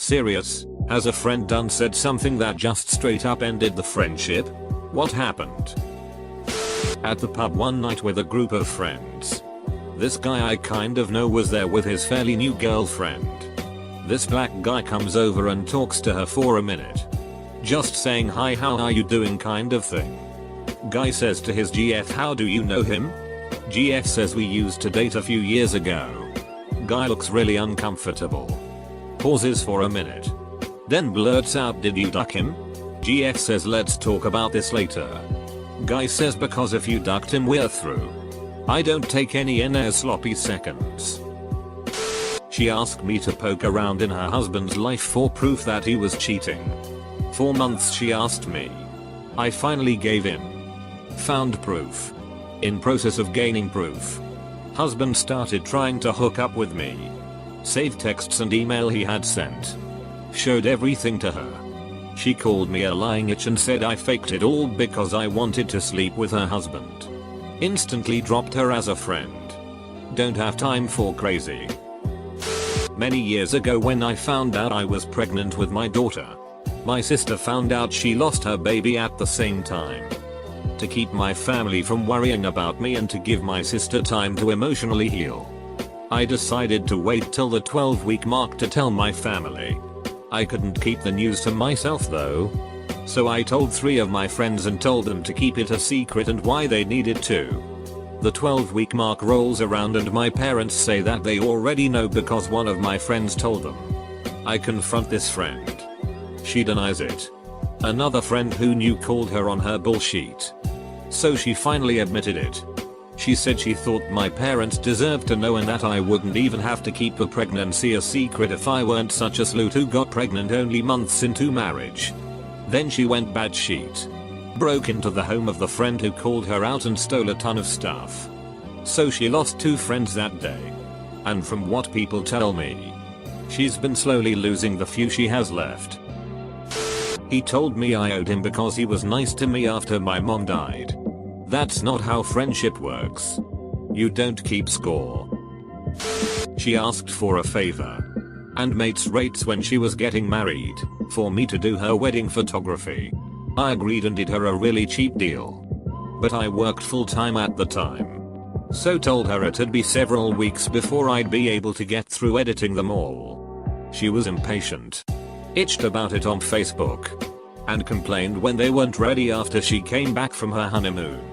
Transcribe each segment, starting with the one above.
Serious, has a friend done said something that just straight up ended the friendship? What happened? At the pub one night with a group of friends. This guy I kind of know was there with his fairly new girlfriend. This black guy comes over and talks to her for a minute. Just saying hi, how are you doing kind of thing. Guy says to his GF, how do you know him? GF says we used to date a few years ago. Guy looks really uncomfortable. Pauses for a minute. Then blurts out, did you duck him? GF says, let's talk about this later. Guy says, because if you ducked him we're through. I don't take any sloppy seconds. She asked me to poke around in her husband's life for proof that he was cheating. 4 months she asked me. I finally gave in. Found proof. In process of gaining proof. Husband started trying to hook up with me. Saved texts and email he had sent. Showed everything to her. She called me a lying itch and said I faked it all because I wanted to sleep with her husband. Instantly dropped her as a friend. Don't have time for crazy. Many years ago when I found out I was pregnant with my daughter. My sister found out she lost her baby at the same time. To keep my family from worrying about me and to give my sister time to emotionally heal, I decided to wait till the 12-week mark to tell my family. I couldn't keep the news to myself though. So I told 3 of my friends and told them to keep it a secret and why they needed to. The 12-week mark rolls around and my parents say that they already know because one of my friends told them. I confront this friend. She denies it. Another friend who knew called her on her bullshit. So she finally admitted it. She said she thought my parents deserved to know and that I wouldn't even have to keep the pregnancy a secret if I weren't such a sloot who got pregnant only months into marriage. Then she went batshit. Broke into the home of the friend who called her out and stole a ton of stuff. So she lost 2 friends that day. And from what people tell me, she's been slowly losing the few she has left. He told me I owed him because he was nice to me after my mom died. That's not how friendship works. You don't keep score. She asked for a favor and mates rates when she was getting married for me to do her wedding photography. I agreed and did her a really cheap deal. But I worked full time at the time. So told her it'd be several weeks before I'd be able to get through editing them all. She was impatient. Itched about it on Facebook. And complained when they weren't ready after she came back from her honeymoon.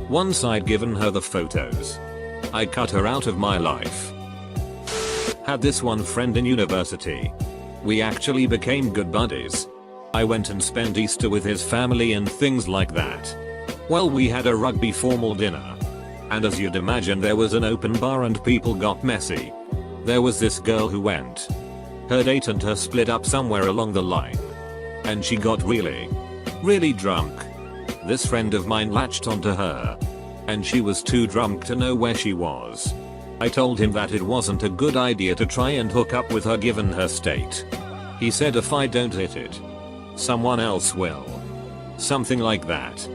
Once I'd given her the photos, I cut her out of my life. Had this one friend in university. We actually became good buddies. I went and spent Easter with his family and things like that. Well, we had a rugby formal dinner. And as you'd imagine, there was an open bar and people got messy. There was this girl who went. Her date and her split up somewhere along the line. And she got really drunk. This friend of mine latched onto her. And she was too drunk to know where she was. I told him that it wasn't a good idea to try and hook up with her given her state. He said if I don't hit it, someone else will. Something like that.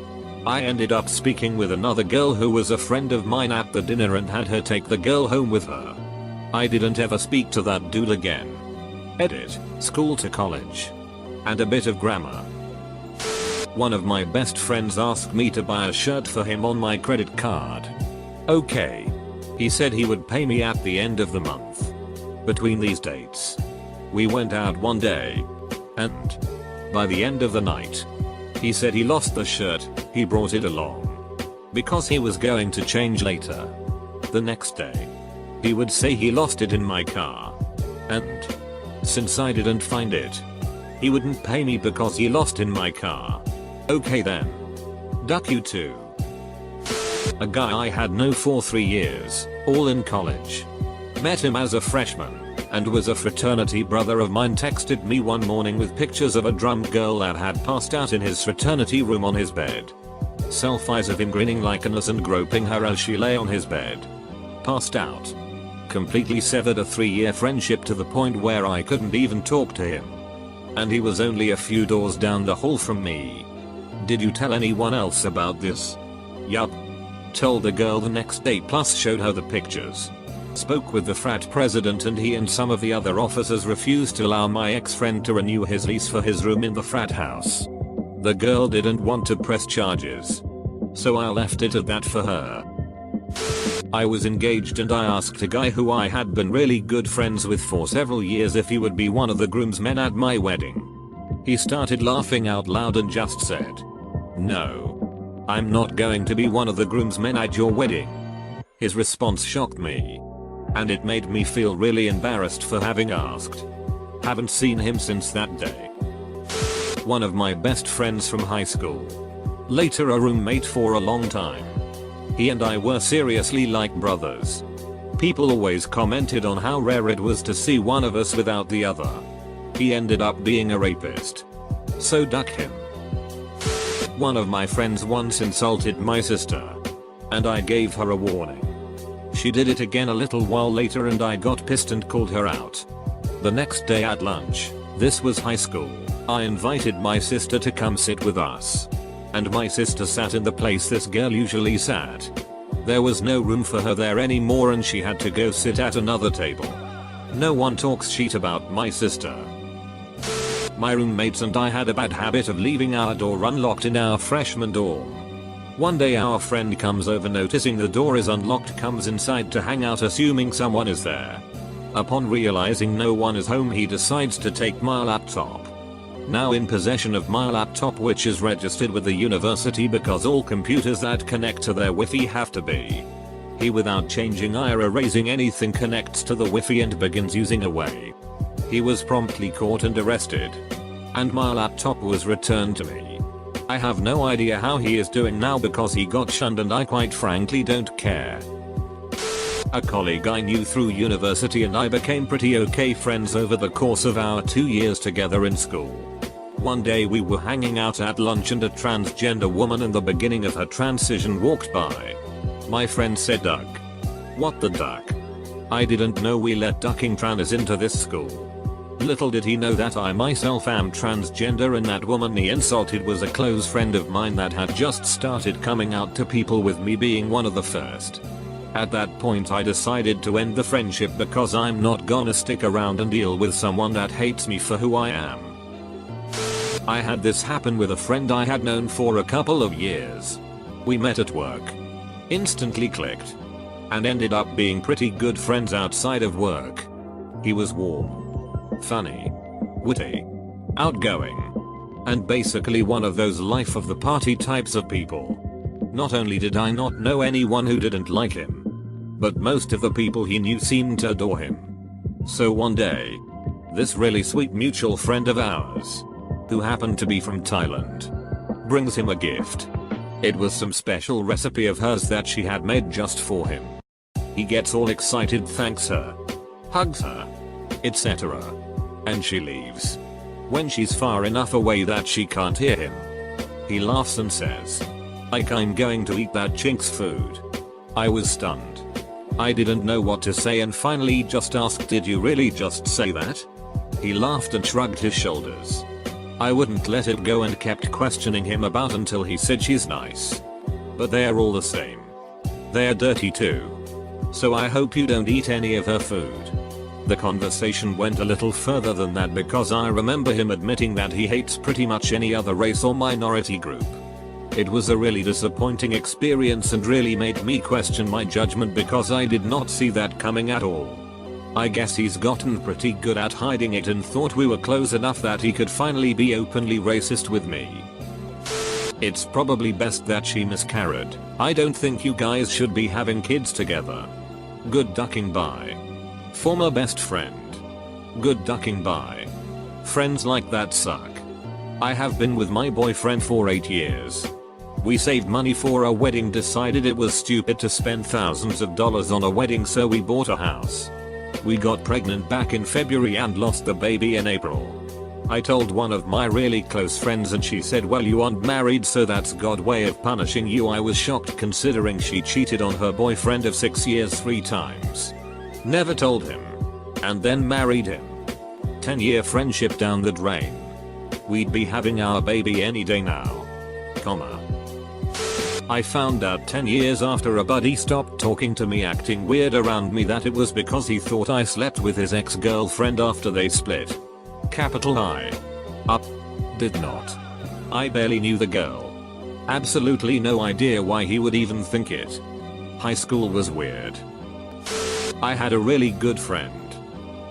I ended up speaking with another girl who was a friend of mine at the dinner and had her take the girl home with her. I didn't ever speak to that dude again. Edit, school to college. And a bit of grammar. One of my best friends asked me to buy a shirt for him on my credit card. Okay. He said he would pay me at the end of the month. Between these dates, we went out one day. And by the end of the night, he said he lost the shirt. He brought it along because he was going to change later. The next day, he would say he lost it in my car. And since I didn't find it, he wouldn't pay me because he lost in my car. Okay then. Duck you too. A guy I had known for 3 years, all in college. Met him as a freshman, and was a fraternity brother of mine. Texted me one morning with pictures of a drunk girl that had passed out in his fraternity room on his bed. Selfies of him grinning like an ass and groping her as she lay on his bed. Passed out. Completely severed a 3-year friendship to the point where I couldn't even talk to him. And he was only a few doors down the hall from me. Did you tell anyone else about this? Yup. Told the girl the next day plus showed her the pictures. Spoke with the frat president and he and some of the other officers refused to allow my ex-friend to renew his lease for his room in the frat house. The girl didn't want to press charges, so I left it at that for her. I was engaged and I asked a guy who I had been really good friends with for several years if he would be one of the groomsmen at my wedding. He started laughing out loud and just said, "No, I'm not going to be one of the groomsmen at your wedding." His response shocked me, and it made me feel really embarrassed for having asked. Haven't seen him since that day. One of my best friends from high school. Later a roommate for a long time. He and I were seriously like brothers. People always commented on how rare it was to see one of us without the other. He ended up being a rapist. So duck him. One of my friends once insulted my sister, and I gave her a warning. She did it again a little while later and I got pissed and called her out. The next day at lunch, this was high school, I invited my sister to come sit with us. And my sister sat in the place this girl usually sat. There was no room for her there anymore and she had to go sit at another table. No one talks shit about my sister. My roommates and I had a bad habit of leaving our door unlocked in our freshman dorm. One day our friend comes over, noticing the door is unlocked, comes inside to hang out assuming someone is there. Upon realizing no one is home, he decides to take my laptop. Now in possession of my laptop, which is registered with the university because all computers that connect to their Wi-Fi have to be. He, without changing or erasing anything, connects to the Wi-Fi and begins using away. He was promptly caught and arrested, and my laptop was returned to me. I have no idea how he is doing now because he got shunned and I quite frankly don't care. A colleague I knew through university and I became pretty okay friends over the course of our 2 years together in school. One day we were hanging out at lunch and a transgender woman in the beginning of her transition walked by. My friend said, "Duck." What the duck? I didn't know we let ducking trans into this school. Little did he know that I myself am transgender and that woman he insulted was a close friend of mine that had just started coming out to people, with me being one of the first. At that point I decided to end the friendship because I'm not gonna stick around and deal with someone that hates me for who I am. I had this happen with a friend I had known for a couple of years. We met at work, instantly clicked, and ended up being pretty good friends outside of work. He was warm, funny, witty, outgoing, and basically one of those life of the party types of people. Not only did I not know anyone who didn't like him, but most of the people he knew seemed to adore him. So one day, this really sweet mutual friend of ours, who happened to be from Thailand, brings him a gift. It was some special recipe of hers that she had made just for him. He gets all excited, thanks her, hugs her, etc. And she leaves. When she's far enough away that she can't hear him, he laughs and says, "I'm going to eat that chink's food." I was stunned. I didn't know what to say and finally just asked, "Did you really just say that?" He laughed and shrugged his shoulders. I wouldn't let it go and kept questioning him about until he said, "She's nice, but they're all the same. They're dirty too. So I hope you don't eat any of her food." The conversation went a little further than that because I remember him admitting that he hates pretty much any other race or minority group. It was a really disappointing experience and really made me question my judgment because I did not see that coming at all. I guess he's gotten pretty good at hiding it and thought we were close enough that he could finally be openly racist with me. It's probably best that she miscarried. I don't think you guys should be having kids together. Good ducking, bye. Former best friend. Good ducking, bye. Friends like that suck. I have been with my boyfriend for 8 years. We saved money for a wedding, decided it was stupid to spend thousands of dollars on a wedding, so we bought a house. We got pregnant back in February and lost the baby in April. I told one of my really close friends and she said, "Well, you aren't married, so that's God's way of punishing you." I was shocked considering she cheated on her boyfriend of 6 years 3 times. Never told him. And then married him. 10-year friendship down the drain. We'd be having our baby any day now. Comma. I found out 10 years after a buddy stopped talking to me acting weird around me that it was because he thought I slept with his ex-girlfriend after they split. Capital I. Up. Did not. I barely knew the girl. Absolutely no idea why he would even think it. High school was weird. I had a really good friend.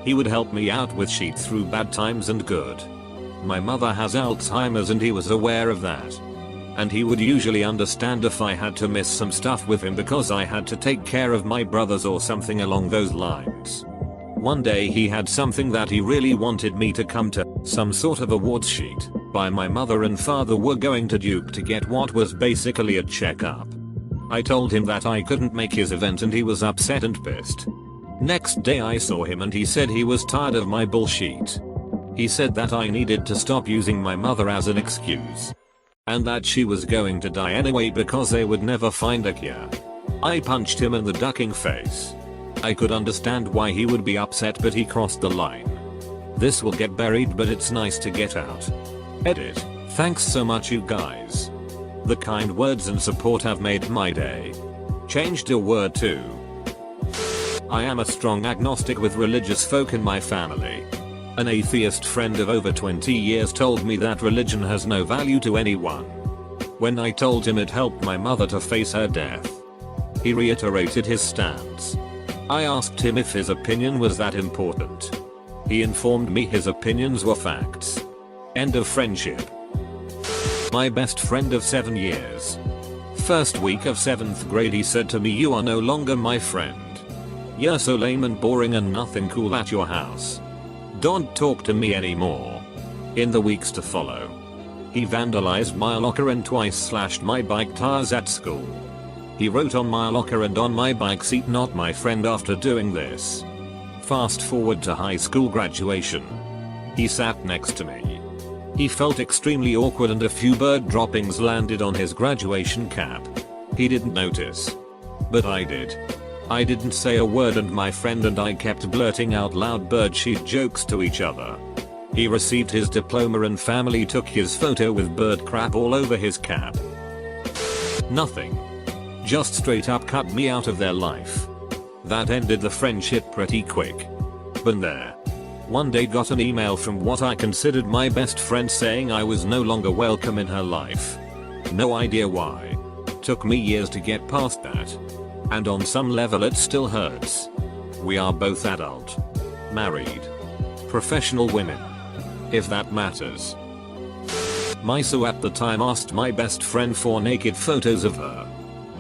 He would help me out with shit through bad times and good. My mother has Alzheimer's and he was aware of that. And he would usually understand if I had to miss some stuff with him because I had to take care of my brothers or something along those lines. One day he had something that he really wanted me to come to, some sort of awards sheet, by my mother and father were going to Duke to get what was basically a checkup. I told him that I couldn't make his event and he was upset and pissed. Next day I saw him and he said he was tired of my bullshit. He said that I needed to stop using my mother as an excuse. And that she was going to die anyway because they would never find a cure. I punched him in the ducking face. I could understand why he would be upset, but he crossed the line. This will get buried, but it's nice to get out. Edit. Thanks so much you guys. The kind words and support have made my day. Changed a word too. I am a strong agnostic with religious folk in my family. An atheist friend of over 20 years told me that religion has no value to anyone. When I told him it helped my mother to face her death, he reiterated his stance. I asked him if his opinion was that important. He informed me his opinions were facts. End of friendship. My best friend of 7 years. First week of 7th grade he said to me, "You are no longer my friend. You're so lame and boring and nothing cool at your house. Don't talk to me anymore." In the weeks to follow, he vandalized my locker and twice slashed my bike tires at school. He wrote on my locker and on my bike seat, "Not my friend," after doing this. Fast forward to high school graduation. He sat next to me. He felt extremely awkward and a few bird droppings landed on his graduation cap. He didn't notice. But I did. I didn't say a word and my friend and I kept blurting out loud bird shit jokes to each other. He received his diploma and family took his photo with bird crap all over his cap. Nothing. Just straight up cut me out of their life. That ended the friendship pretty quick. But there. One day got an email from what I considered my best friend saying I was no longer welcome in her life. No idea why. Took me years to get past that. And on some level it still hurts. We are both adult. Married. Professional women. If that matters. Miso at the time asked my best friend for naked photos of her.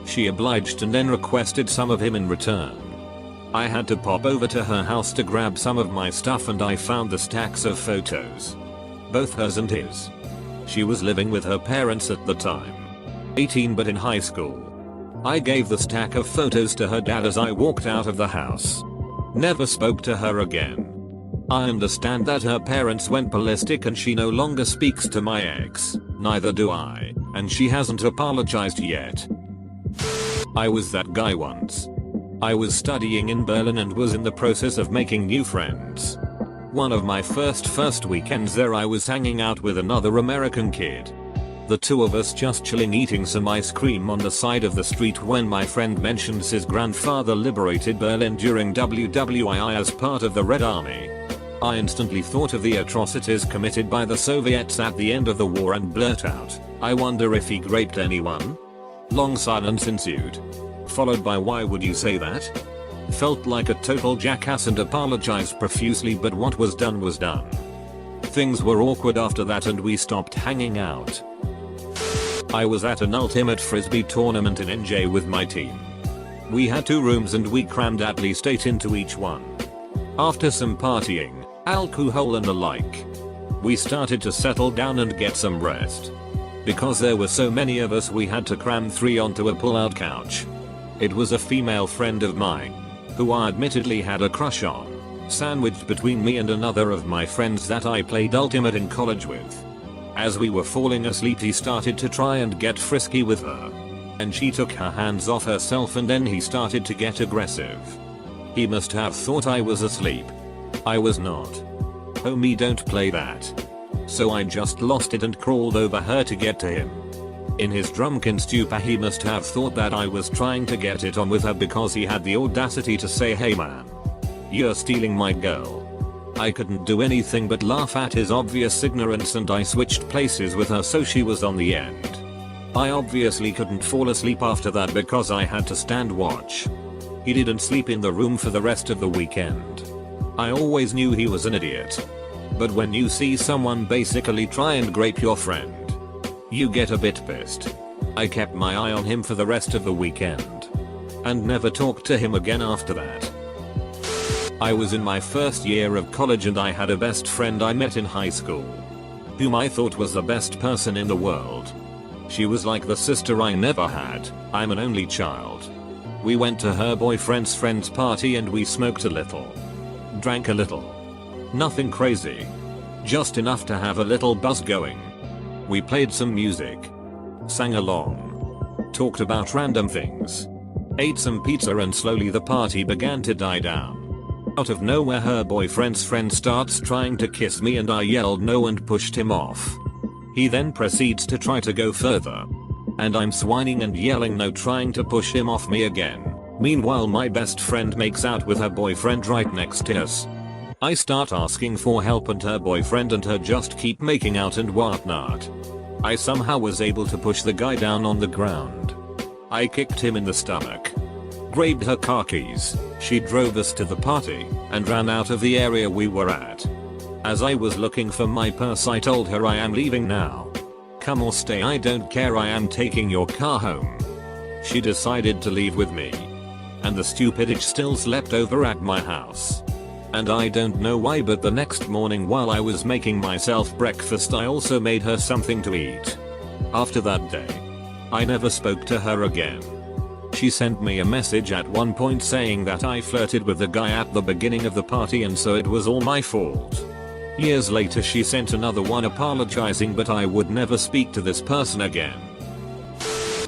She obliged and then requested some of him in return. I had to pop over to her house to grab some of my stuff and I found the stacks of photos. Both hers and his. She was living with her parents at the time. 18 but in high school. I gave the stack of photos to her dad as I walked out of the house. Never spoke to her again. I understand that her parents went ballistic and she no longer speaks to my ex, neither do I, and she hasn't apologized yet. I was that guy once. I was studying in Berlin and was in the process of making new friends. One of my first weekends there I was hanging out with another American kid. The two of us just chilling eating some ice cream on the side of the street when my friend mentions his grandfather liberated Berlin during WWII as part of the Red Army. I instantly thought of the atrocities committed by the Soviets at the end of the war and blurt out, "I wonder if he raped anyone?" Long silence ensued. Followed by, "Why would you say that?" Felt like a total jackass and apologized profusely, but what was done was done. Things were awkward after that and we stopped hanging out. I was at an ultimate frisbee tournament in NJ with my team. We had 2 rooms and we crammed at least 8 into each one. After some partying, alcohol and the like, we started to settle down and get some rest. Because there were so many of us we had to cram 3 onto a pull-out couch. It was a female friend of mine, who I admittedly had a crush on, sandwiched between me and another of my friends that I played Ultimate in college with. As we were falling asleep he started to try and get frisky with her. And she took her hands off herself and then he started to get aggressive. He must have thought I was asleep. I was not. Homie, don't play that. So I just lost it and crawled over her to get to him. In his drunken stupor he must have thought that I was trying to get it on with her because he had the audacity to say, "Hey man, you're stealing my girl." I couldn't do anything but laugh at his obvious ignorance, and I switched places with her so she was on the end. I obviously couldn't fall asleep after that because I had to stand watch. He didn't sleep in the room for the rest of the weekend. I always knew he was an idiot. But when you see someone basically try and grape your friend, you get a bit pissed. I kept my eye on him for the rest of the weekend and never talked to him again after that. I was in my first year of college and I had a best friend I met in high school, whom I thought was the best person in the world. She was like the sister I never had. I'm an only child. We went to her boyfriend's friend's party and we smoked a little, drank a little. Nothing crazy, just enough to have a little buzz going. We played some music, sang along, talked about random things, ate some pizza, and slowly the party began to die down. Out of nowhere her boyfriend's friend starts trying to kiss me and I yelled no and pushed him off. He then proceeds to try to go further, and I'm whining and yelling no, trying to push him off me again. Meanwhile my best friend makes out with her boyfriend right next to us. I start asking for help and her boyfriend and her just keep making out and whatnot. I somehow was able to push the guy down on the ground. I kicked him in the stomach, grabbed her car keys, she drove us to the party, and ran out of the area we were at. As I was looking for my purse I told her I am leaving now. Come or stay, I don't care, I am taking your car home. She decided to leave with me. And the stupid itch still slept over at my house. And I don't know why, but the next morning while I was making myself breakfast I also made her something to eat. After that day, I never spoke to her again. She sent me a message at one point saying that I flirted with the guy at the beginning of the party and so it was all my fault. Years later she sent another one apologizing, but I would never speak to this person again.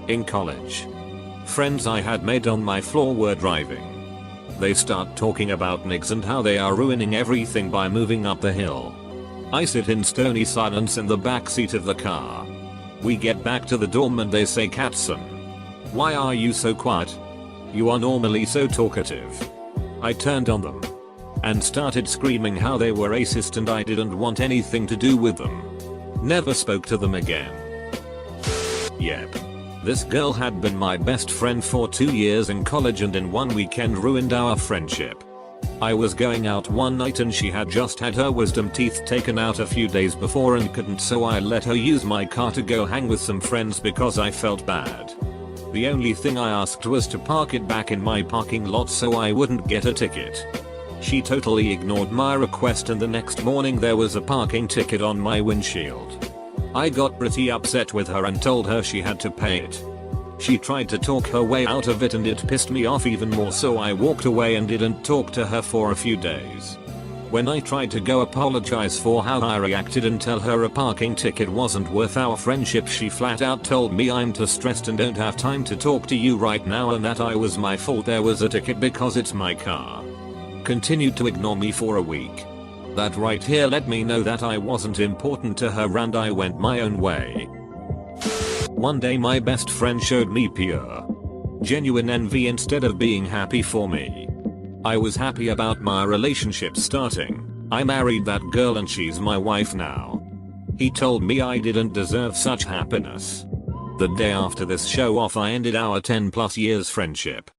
In college, friends I had made on my floor were driving. They start talking about niggas and how they are ruining everything by moving up the hill. I sit in stony silence in the back seat of the car. We get back to the dorm and they say, "Katson, why are you so quiet? You are normally so talkative." I turned on them and started screaming how they were racist and I didn't want anything to do with them. Never spoke to them again. Yep. This girl had been my best friend for 2 years in college and in one weekend ruined our friendship. I was going out one night and she had just had her wisdom teeth taken out a few days before and couldn't, so I let her use my car to go hang with some friends because I felt bad. The only thing I asked was to park it back in my parking lot so I wouldn't get a ticket. She totally ignored my request and the next morning there was a parking ticket on my windshield. I got pretty upset with her and told her she had to pay it. She tried to talk her way out of it and it pissed me off even more, so I walked away and didn't talk to her for a few days. When I tried to go apologize for how I reacted and tell her a parking ticket wasn't worth our friendship, she flat out told me I'm too stressed and don't have time to talk to you right now and that I was my fault there was a ticket because it's my car. Continued to ignore me for a week. That right here let me know that I wasn't important to her and I went my own way. One day my best friend showed me pure, genuine envy instead of being happy for me. I was happy about my relationship starting. I married that girl and she's my wife now. He told me I didn't deserve such happiness. The day after this show off I ended our 10+ years friendship.